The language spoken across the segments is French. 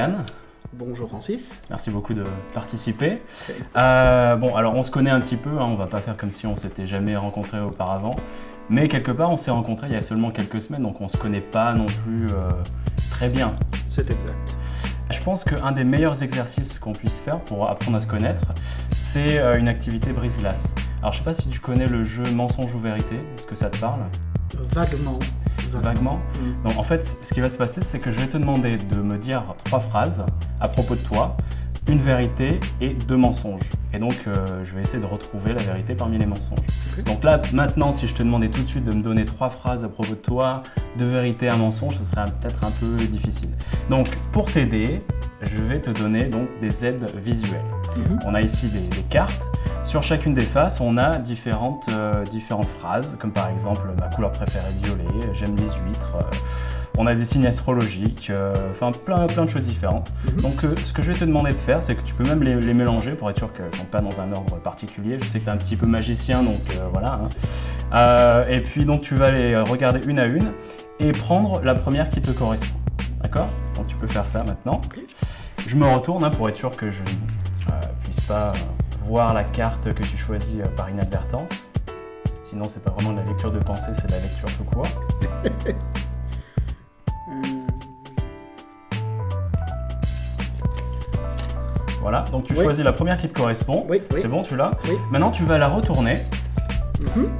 Yann. Bonjour Francis. Merci beaucoup de participer. Bon, alors on se connaît un petit peu, hein, on va pas faire comme si on s'était jamais rencontrés auparavant. Mais quelque part, on s'est rencontrés il y a seulement quelques semaines, donc on se connaît pas non plus très bien. C'est exact. Je pense qu'un des meilleurs exercices qu'on puisse faire pour apprendre à se connaître, c'est une activité brise-glace. Alors je sais pas si tu connais le jeu mensonge ou vérité, est-ce que ça te parle? Vaguement. Vaguement. Donc en fait, ce qui va se passer, c'est que je vais te demander de me dire 3 phrases à propos de toi, une vérité et 2 mensonges. Et donc je vais essayer de retrouver la vérité parmi les mensonges. Okay. Donc là, maintenant, si je te demandais tout de suite de me donner 3 phrases à propos de toi, 2 vérités et un mensonge, ce serait peut-être un peu difficile. Donc pour t'aider, je vais te donner donc des aides visuelles. On a ici des cartes. Sur chacune des faces, on a différentes phrases, comme par exemple ma couleur préférée est violet, j'aime les huîtres. On a des signes astrologiques, enfin plein de choses différentes. Donc ce que je vais te demander de faire, c'est que tu peux même les mélanger pour être sûr qu'elles ne sont pas dans un ordre particulier. Je sais que tu es un petit peu magicien, donc voilà. Hein. Et puis donc tu vas les regarder une à une et prendre la première qui te correspond. D'accord? Donc tu peux faire ça maintenant. Je me retourne hein, pour être sûr que je ne puisse pas voir la carte que tu choisis par inadvertance. Sinon, c'est pas vraiment de la lecture de pensée, c'est de la lecture tout court. Voilà, donc tu choisis la première qui te correspond. C'est bon, tu l'as. Maintenant, tu vas la retourner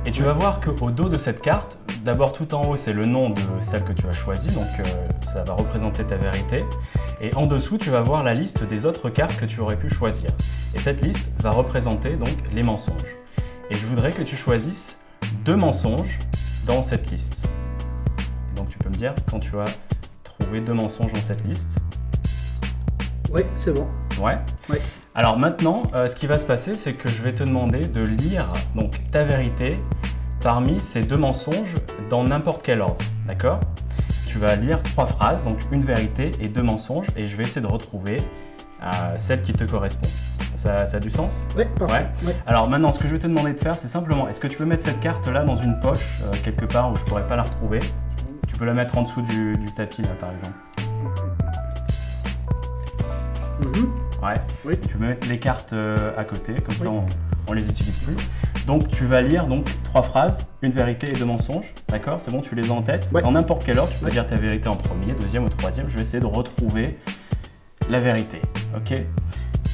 et tu vas voir qu'au dos de cette carte, d'abord tout en haut, c'est le nom de celle que tu as choisie, donc ça va représenter ta vérité. Et en dessous, tu vas voir la liste des autres cartes que tu aurais pu choisir. Et cette liste va représenter donc les mensonges. Et je voudrais que tu choisisses 2 mensonges dans cette liste. Et donc tu peux me dire quand tu as trouvé 2 mensonges dans cette liste. Oui, c'est bon. Ouais. Alors maintenant, ce qui va se passer, c'est que je vais te demander de lire donc ta vérité parmi ces 2 mensonges dans n'importe quel ordre, d'accord? Tu vas lire 3 phrases, donc une vérité et 2 mensonges, et je vais essayer de retrouver celle qui te correspond. Ça a du sens? Oui, parfait. Ouais. Alors maintenant, ce que je vais te demander de faire, c'est simplement, est-ce que tu peux mettre cette carte-là dans une poche, quelque part où je ne pourrais pas la retrouver? Tu peux la mettre en dessous du tapis, là, par exemple. Ouais. Tu peux mettre les cartes à côté, comme ça on les utilise plus. Donc tu vas lire donc 3 phrases, une vérité et 2 mensonges, d'accord? C'est bon, tu les as en tête. Dans n'importe quel ordre, tu peux dire ta vérité en premier, deuxième ou troisième. Je vais essayer de retrouver la vérité, ok?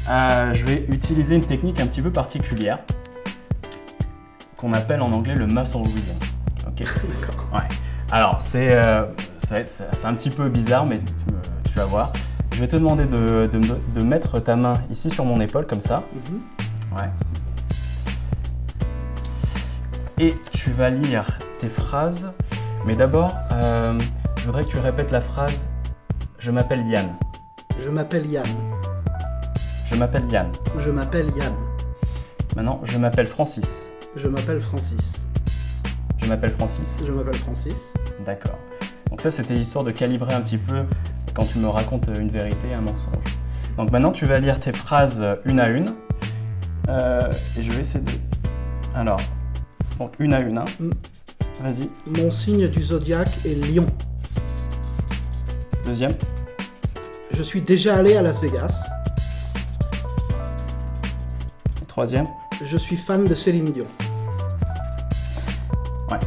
Je vais utiliser une technique un petit peu particulière qu'on appelle en anglais le muscle reading, ok? Ouais. Alors c'est un petit peu bizarre, mais tu vas voir. Je vais te demander de mettre ta main ici sur mon épaule, comme ça. Ouais. Et tu vas lire tes phrases. Mais d'abord, je voudrais que tu répètes la phrase « Je m'appelle Yann ». Je m'appelle Yann. Je m'appelle Yann. Je m'appelle Yann. Maintenant, je m'appelle Francis. Je m'appelle Francis. Je m'appelle Francis. Je m'appelle Francis. D'accord. Donc ça, c'était histoire de calibrer un petit peu quand tu me racontes une vérité et un mensonge. Donc maintenant, tu vas lire tes phrases une à une. Et je vais essayer de... Alors, donc une à une. Hein. Vas-y. Mon signe du zodiaque est Lion. Deuxième. Je suis déjà allé à Las Vegas. Troisième. Je suis fan de Céline Dion. Ouais.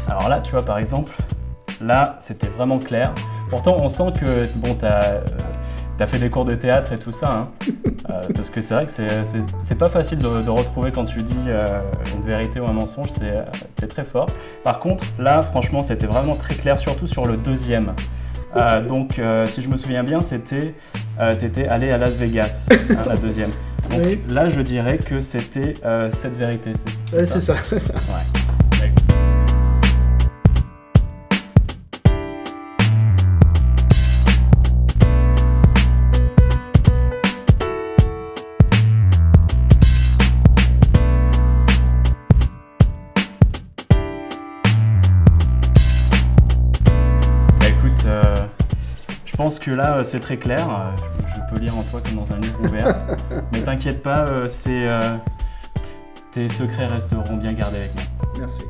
Alors là, tu vois, par exemple, là, c'était vraiment clair. Pourtant, on sent que, bon, t'as fait des cours de théâtre et tout ça, hein. Parce que c'est vrai que c'est pas facile de retrouver quand tu dis une vérité ou un mensonge, c'est très fort. Par contre, là, franchement, c'était vraiment très clair, surtout sur le deuxième. Donc, si je me souviens bien, t'étais allé à Las Vegas, hein, la deuxième. Donc là, je dirais que c'était cette vérité. C'est ça. Ouais. Je pense que là, c'est très clair. Je peux lire en toi comme dans un livre ouvert. Mais t'inquiète pas, tes secrets resteront bien gardés avec moi. Merci.